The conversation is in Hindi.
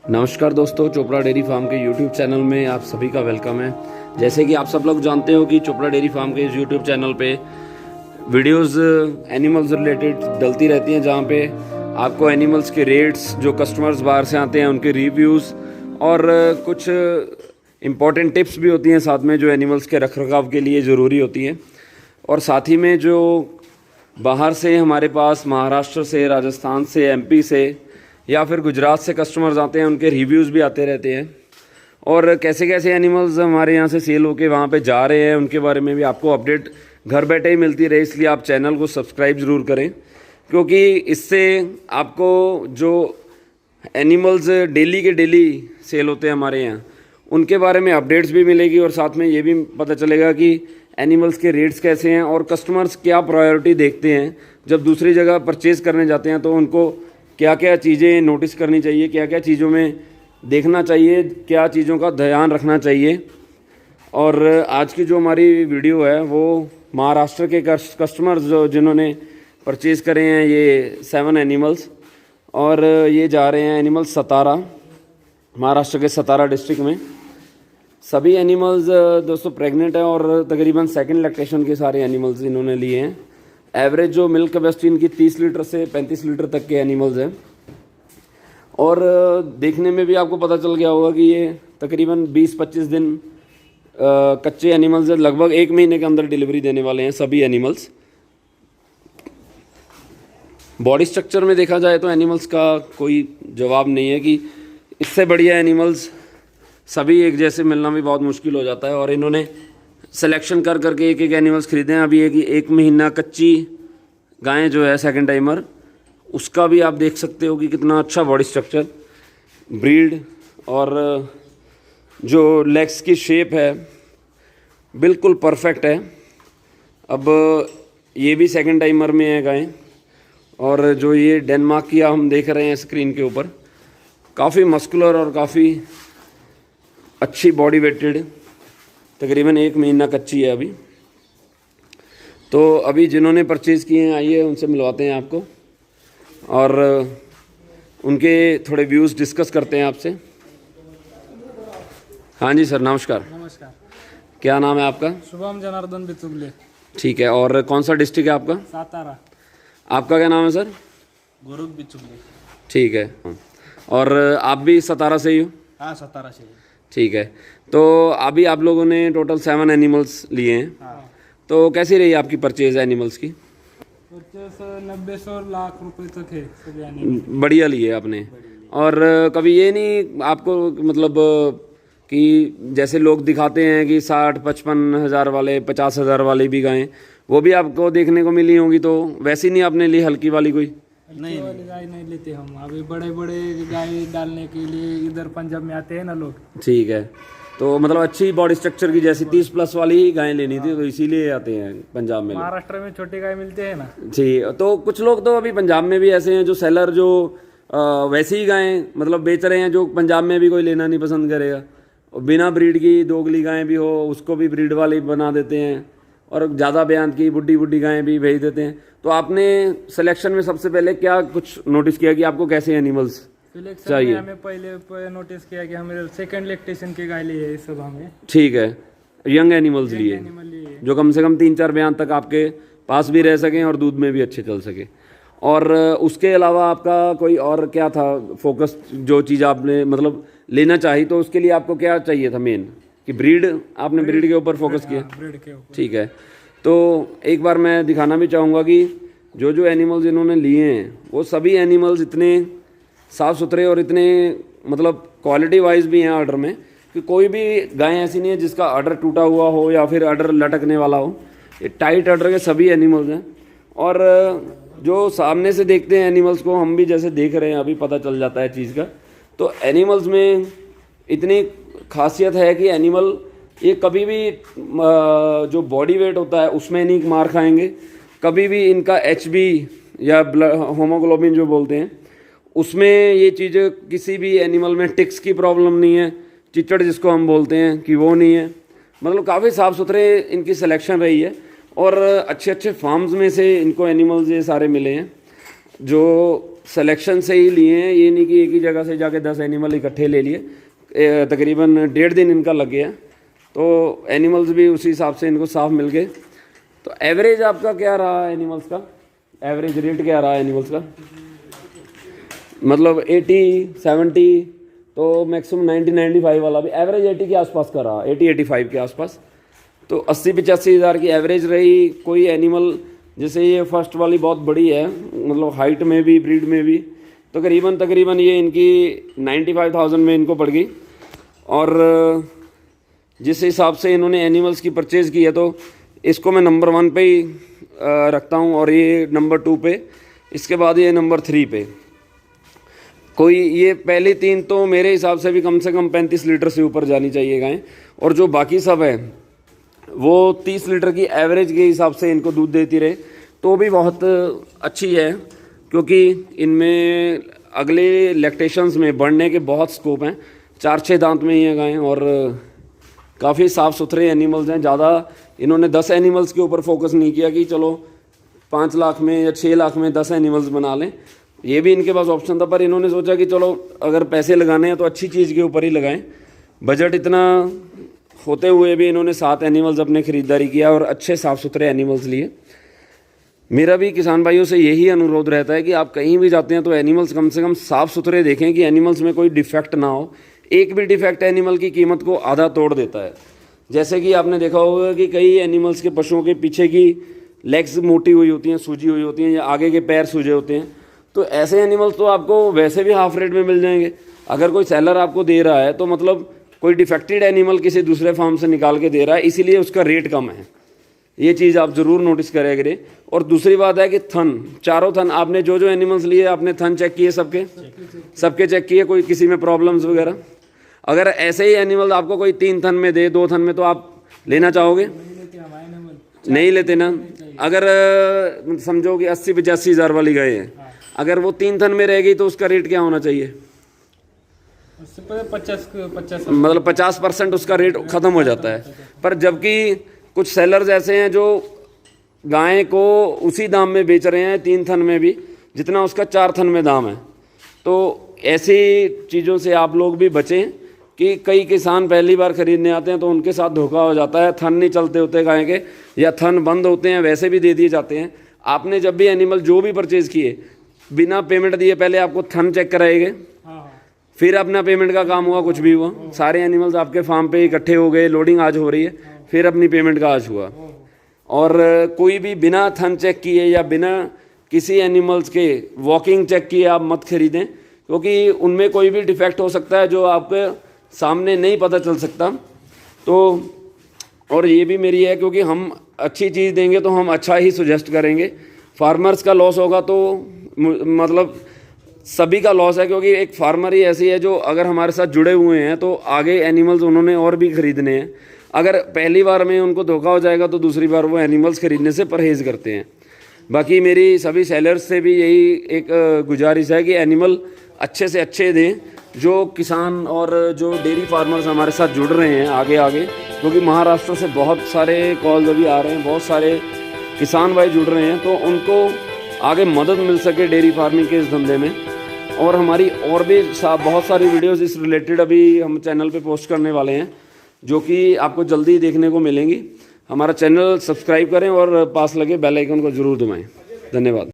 नमस्कार दोस्तों, चोपड़ा डेयरी फार्म के यूट्यूब चैनल में आप सभी का वेलकम है। जैसे कि आप सब लोग जानते हो कि चोपड़ा डेयरी फार्म के इस यूट्यूब चैनल पे वीडियोस एनिमल्स रिलेटेड डलती रहती हैं, जहाँ पे आपको एनिमल्स के रेट्स, जो कस्टमर्स बाहर से आते हैं उनके रिव्यूज़ और कुछ इम्पॉर्टेंट टिप्स भी होती हैं साथ में, जो एनिमल्स के रखरखाव के लिए ज़रूरी होती हैं। और साथ ही में जो बाहर से हमारे पास महाराष्ट्र से, राजस्थान से, एमपी से या फिर गुजरात से कस्टमर्स आते हैं, उनके रिव्यूज़ भी आते रहते हैं। और कैसे कैसे एनिमल्स हमारे यहाँ से सेल होके वहाँ पे जा रहे हैं, उनके बारे में भी आपको अपडेट घर बैठे ही मिलती रहे। इसलिए आप चैनल को सब्सक्राइब ज़रूर करें, क्योंकि इससे आपको जो एनिमल्स डेली के डेली सेल होते हैं हमारे यहाँ, उनके बारे में अपडेट्स भी मिलेगी और साथ में ये भी पता चलेगा कि एनिमल्स के रेट्स कैसे हैं और कस्टमर्स क्या प्रायोरिटी देखते हैं। जब दूसरी जगह परचेज़ करने जाते हैं तो उनको क्या क्या चीज़ें नोटिस करनी चाहिए, क्या क्या चीज़ों में देखना चाहिए, क्या चीज़ों का ध्यान रखना चाहिए। और आज की जो हमारी वीडियो है वो महाराष्ट्र के कस्टमर्स जिन्होंने परचेज़ करे हैं ये 7 एनिमल्स, और ये जा रहे हैं एनिमल्स सतारा, महाराष्ट्र के सतारा डिस्ट्रिक्ट में। सभी एनिमल्स दोस्तों प्रेग्नेंट है और तकरीबन सेकंड लैक्टेशन के सारे एनिमल्स इन्होंने लिए हैं। एवरेज जो मिल्क कैपेसिटी इनकी 30 लीटर से 35 लीटर तक के एनिमल्स हैं। और देखने में भी आपको पता चल गया होगा कि ये तकरीबन 20-25 दिन कच्चे एनिमल्स हैं। लगभग 1 महीने के अंदर डिलीवरी देने वाले हैं सभी एनिमल्स। बॉडी स्ट्रक्चर में देखा जाए तो एनिमल्स का कोई जवाब नहीं है कि इससे बढ़िया एनिमल्स सभी एक जैसे मिलना भी बहुत मुश्किल हो जाता है। और इन्होंने सिलेक्शन कर करके एक एक एनिमल्स खरीदे हैं। अभी एक महीना कच्ची गाय जो है सेकंड टाइमर, उसका भी आप देख सकते हो कि कितना अच्छा बॉडी स्ट्रक्चर, ब्रीड और जो लेग्स की शेप है बिल्कुल परफेक्ट है। अब ये भी सेकंड टाइमर में है गाय। और जो ये डेनमार्क की हम देख रहे हैं स्क्रीन के ऊपर, काफ़ी मस्कुलर और काफ़ी अच्छी बॉडी वेटेड, तकरीबन 1 महीना कच्ची है अभी। तो अभी जिन्होंने परचेज़ किए हैं आइए उनसे मिलवाते हैं आपको और उनके थोड़े व्यूज़ डिस्कस करते हैं आपसे। हाँ जी सर, नमस्कार। नमस्कार। क्या नाम है आपका? शुभम जनार्दन बिचुगले। ठीक है, और कौन सा डिस्ट्रिक्ट है आपका? सातारा। आपका क्या नाम है सर? गुरु बिचुगले। ठीक है, और आप भी सतारा से ही हो? हाँ, सतारा से। ठीक है, तो अभी आप लोगों ने टोटल 7 एनिमल्स लिए हैं। हाँ। तो कैसी रही आपकी परचेज एनिमल्स की? परचेस 90-100 लाख रुपए तक है सभी एनिमल। बढ़िया लिए आपने। और कभी ये नहीं आपको मतलब कि जैसे लोग दिखाते हैं कि 60-55 हज़ार वाले, 50 हज़ार वाले भी गायें, वो भी आपको देखने को मिली होंगी, तो वैसी नहीं आपने ली हल्की वाली कोई? नहीं, वाली गाय नहीं लेते हम। अभी बड़े बड़े गाय डालने के लिए इधर पंजाब में आते हैं ना लोग। ठीक है, तो मतलब अच्छी बॉडी स्ट्रक्चर की जैसी 30+ वाली ही गायें लेनी थी, तो इसीलिए आते हैं पंजाब में। महाराष्ट्र में छोटी गाय मिलते हैं ना। जी, तो कुछ लोग तो अभी पंजाब में भी ऐसे हैं जो सेलर जो वैसी ही गायें मतलब बेच रहे हैं, जो पंजाब में भी कोई लेना नहीं पसंद करेगा। और बिना ब्रीड की दोगली गायें भी हो उसको भी ब्रीड वाले बना देते हैं, और ज़्यादा बयान की बुड्ढी गायें भी भेज देते हैं। तो आपने सिलेक्शन में सबसे पहले क्या कुछ नोटिस किया कि आपको कैसे एनिमल्स चाहिए? हमें पहले नोटिस किया कि हमें सेकंड लैक्टेशन की गाय लिए सब हमें। ठीक है, यंग एनिमल्स लिए एनिमल लिए जो कम से कम 3-4 बयान तक आपके पास भी रह सकें और दूध में भी अच्छे चल सके। और उसके अलावा आपका कोई और क्या था फोकस, जो चीज़ आपने मतलब लेना चाहिए, तो उसके लिए आपको क्या चाहिए था मेन? कि ब्रीड, आपने ब्रीड के ऊपर फोकस किया? ब्रीड के ऊपर। ठीक है, तो एक बार मैं दिखाना भी चाहूँगा कि जो जो एनिमल्स इन्होंने लिए हैं वो सभी एनिमल्स इतने साफ़ सुथरे और इतने मतलब क्वालिटी वाइज भी हैं ऑर्डर में, कि कोई भी गाय ऐसी नहीं है जिसका ऑर्डर टूटा हुआ हो या फिर ऑर्डर लटकने वाला हो। ये टाइट ऑर्डर के सभी एनिमल्स हैं। और जो सामने से देखते हैं एनिमल्स को, हम भी जैसे देख रहे हैं अभी पता चल जाता है चीज़ का। तो एनिमल्स में इतनी खासियत है कि एनिमल ये कभी भी जो बॉडी वेट होता है उसमें नहीं मार खाएंगे, कभी भी इनका HB या होमोग्लोबिन जो बोलते हैं उसमें ये चीज़ किसी भी एनिमल में टिक्स की प्रॉब्लम नहीं है, चिचड़ जिसको हम बोलते हैं कि वो नहीं है। मतलब काफ़ी साफ़ सुथरे इनकी सिलेक्शन रही है और अच्छे अच्छे फार्म्स में से इनको एनिमल्स ये सारे मिले हैं जो सिलेक्शन से ही लिए हैं, ये नहीं कि एक ही जगह से जाके 10 एनिमल इकट्ठे ले लिए। तकरीबन 1.5 दिन इनका लग गया, तो एनिमल्स भी उसी हिसाब से इनको साफ मिल गए। तो एवरेज आपका क्या रहा एनिमल्स का, एवरेज रेट क्या रहा एनिमल्स का? मतलब 80 70, तो मैक्सिमम 90 95 वाला भी एवरेज 80 के आसपास का रहा, 80 85 के आसपास। तो 80-85 हज़ार की एवरेज रही। कोई एनिमल जैसे ये फर्स्ट वाली बहुत बड़ी है, मतलब हाइट में भी ब्रीड में भी, तो तकरीबन ये इनकी 95,000 में इनको पड़ गई। और जिस हिसाब से इन्होंने एनिमल्स की परचेज़ की है, तो इसको मैं नंबर 1 पे ही रखता हूँ, और ये नंबर 2 पे, इसके बाद ये नंबर 3 पे। कोई ये पहली 3 तो मेरे हिसाब से भी कम से कम 35 लीटर से ऊपर जानी चाहिए गाय, और जो बाकी सब है वो 30 लीटर की एवरेज के हिसाब से इनको दूध देती रहे, तो भी बहुत अच्छी है, क्योंकि इनमें अगले लैक्टेशंस में बढ़ने के बहुत स्कोप हैं। 4-6 दांत में ही है गायें, और काफ़ी साफ़ सुथरे एनिमल्स हैं। ज़्यादा इन्होंने 10 एनिमल्स के ऊपर फोकस नहीं किया कि चलो 5 लाख में या 6 लाख में 10 एनिमल्स बना लें, ये भी इनके पास ऑप्शन था। पर इन्होंने सोचा कि चलो अगर पैसे लगाने हैं तो अच्छी चीज़ के ऊपर ही लगाएं। बजट इतना होते हुए भी इन्होंने 7 एनिमल्स अपने ख़रीदारी किया, और अच्छे साफ़ सुथरे एनिमल्स लिए। मेरा भी किसान भाइयों से यही अनुरोध रहता है कि आप कहीं भी जाते हैं तो एनिमल्स कम से कम साफ़ सुथरे देखें, कि एनिमल्स में कोई डिफेक्ट ना हो। एक भी डिफेक्ट एनिमल की कीमत को आधा तोड़ देता है। जैसे कि आपने देखा होगा कि कई एनिमल्स के, पशुओं के पीछे की लेग्स मोटी हुई होती हैं, सूजी हुई होती हैं, या आगे के पैर सूजे होते हैं, तो ऐसे एनिमल्स तो आपको वैसे भी हाफ रेट में मिल जाएंगे। अगर कोई सेलर आपको दे रहा है तो मतलब कोई डिफेक्टेड एनिमल किसी दूसरे फार्म से निकाल के दे रहा है, इसीलिए उसका रेट कम है। ये चीज़ आप ज़रूर नोटिस करेंगे। और दूसरी बात है कि थन, चारों थन, आपने जो एनिमल्स लिए आपने थन चेक किए, सबके चेक किए, कोई किसी में प्रॉब्लम्स वगैरह? अगर ऐसे ही एनिमल आपको कोई 3 थन में दे, 2 थन में, तो आप लेना चाहोगे? नहीं लेते ना। अगर समझो कि 80-85 हज़ार वाली गाय है, अगर वो 3 थन में रहेगी तो उसका रेट क्या होना चाहिए? 50 मतलब 50% उसका रेट ख़त्म हो जाता है। पर जबकि कुछ सेलर्स ऐसे हैं जो गाय को उसी दाम में बेच रहे हैं 3 थन में भी जितना उसका 4 थन में दाम है। तो ऐसी चीज़ों से आप लोग भी बचें, कि कई किसान पहली बार ख़रीदने आते हैं तो उनके साथ धोखा हो जाता है। थन नहीं चलते होते गाय के, या थन बंद होते हैं, वैसे भी दे दिए जाते हैं। आपने जब भी एनिमल जो भी परचेज़ किए, बिना पेमेंट दिए पहले आपको थन चेक कराएंगे, फिर अपना पेमेंट का काम हुआ, कुछ भी हुआ, सारे एनिमल्स आपके फार्म पे इकट्ठे हो गए, लोडिंग आज हो रही है, फिर अपनी पेमेंट का आज हुआ। और कोई भी बिना थन चेक किए या बिना किसी एनिमल्स के वॉकिंग चेक किए आप मत खरीदें, क्योंकि उनमें कोई भी डिफेक्ट हो सकता है जो आपके सामने नहीं पता चल सकता। तो और ये भी मेरी है, क्योंकि हम अच्छी चीज़ देंगे तो हम अच्छा ही सजेस्ट करेंगे। फार्मर्स का लॉस होगा तो मतलब सभी का लॉस है, क्योंकि एक फार्मर ही ऐसी है जो अगर हमारे साथ जुड़े हुए हैं तो आगे एनिमल्स उन्होंने और भी ख़रीदने हैं। अगर पहली बार में उनको धोखा हो जाएगा तो दूसरी बार वो एनिमल्स ख़रीदने से परहेज़ करते हैं। बाकी मेरी सभी सेलर्स से भी यही एक गुजारिश है कि एनिमल अच्छे से अच्छे दें, जो किसान और जो डेयरी फार्मर्स हमारे साथ जुड़ रहे हैं आगे, क्योंकि महाराष्ट्र से बहुत सारे कॉल्स अभी आ रहे हैं, बहुत सारे किसान भाई जुड़ रहे हैं, तो उनको आगे मदद मिल सके डेयरी फार्मिंग के इस धंधे में। और हमारी और भी बहुत सारी वीडियोस इस रिलेटेड अभी हम चैनल पे पोस्ट करने वाले हैं, जो कि आपको जल्दी देखने को मिलेंगी। हमारा चैनल सब्सक्राइब करें और पास लगे बेल आइकन को ज़रूर दबाएं। धन्यवाद।